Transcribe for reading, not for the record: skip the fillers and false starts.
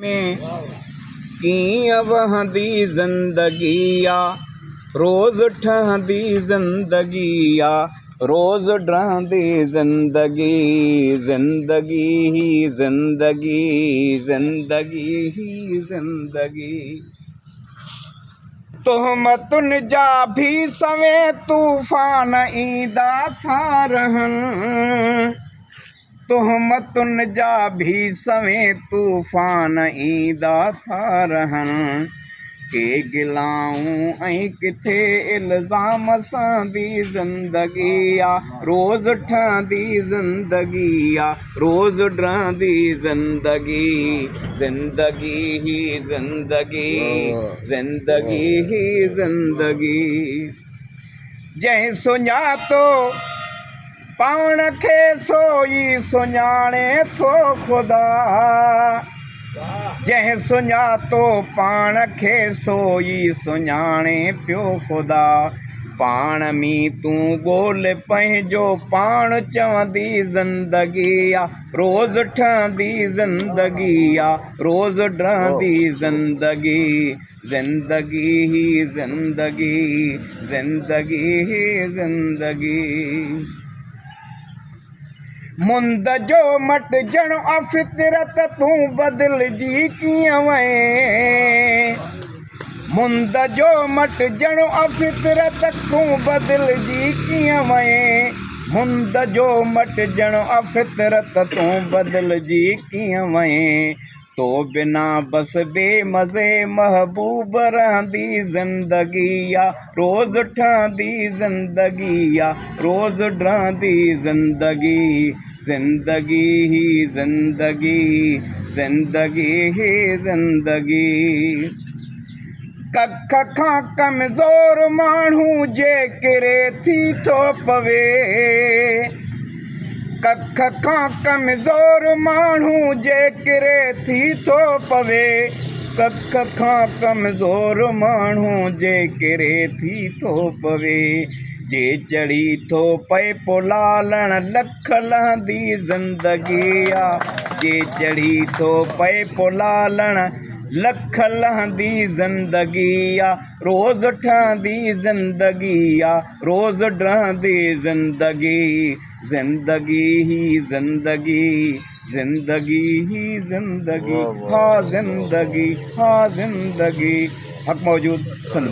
में की वहदी जिंदगी आ रोज ठहदी जिंदगी आ रोज डरदी जिंदगी जिंदगी ही जिंदगी जिंदगी ही जिंदगी तुहमतुन जा भी सवे तूफान ईदा था रहन तुहमतुन जा भी सवे तूफान ईदा था रहन के गिलाऊं ऐं किथे इल्ज़ाम सां दी ज़िंदगी आ रोज़ ठहंदी ज़िंदगी आ रोज़ डरंदी ज़िंदगी ज़िंदगी ही ज़िंदगी ज़िंदगी ही ज़िंदगी जंहिं सुञातो पाण खे सोई सुञाणे थो ख़ुदा जंहिं सुञातो पाण खे सोई सुञाणे पियो ख़ुदा पाण में तूं ॻोल्ह पंहिंजो पाण चवंदी ज़िंदगी आ रोज़ ठहंदी ज़िंदगी आ रोज़ डरंदी ज़िंदगी ज़िंदगी ही ज़िंदगी ज़िंदगी ही ज़िंदगी मुंद जो मटिजण फितरत तूं बदिलजी कीअं वएं मुंद जो मटिजण फितरत तूं बदिलजी कीअं वएं मुंद जो मटिजण फितरत तूं बदिलजी कीअं वएं तो बिना बस बेमज़े महबूब रहंदी ज़िंदगी आ रोज़ ठहंदी ज़िंदगी आ रोज़ डरंदी ज़िंदगी ज़िंदगी ही ज़िंदगी ज़िंदगी ही ज़िंदगी कख खां कमज़ोर माण्हू जे किरे थी थो पवे कख खां कमज़ोर माण्हू जे किरे थी थो पवे कख खां कमज़ोर माण्हू जे किरे थी थो पवे जे चढ़ी थो पए पो लालण लख लहंदी ज़िंदगी आ जे चढ़ी थो पए पो लालण लख लहंदी ज़िंदगी आ रोज़ ठहंदी ज़िंदगी आ रोज़ डरंदी ज़िंदगी ज़िंदगी ही ज़िंदगी ज़िंदगी ही ज़िंदगी हाँ ज़िंदगी हक़ मौजूद सन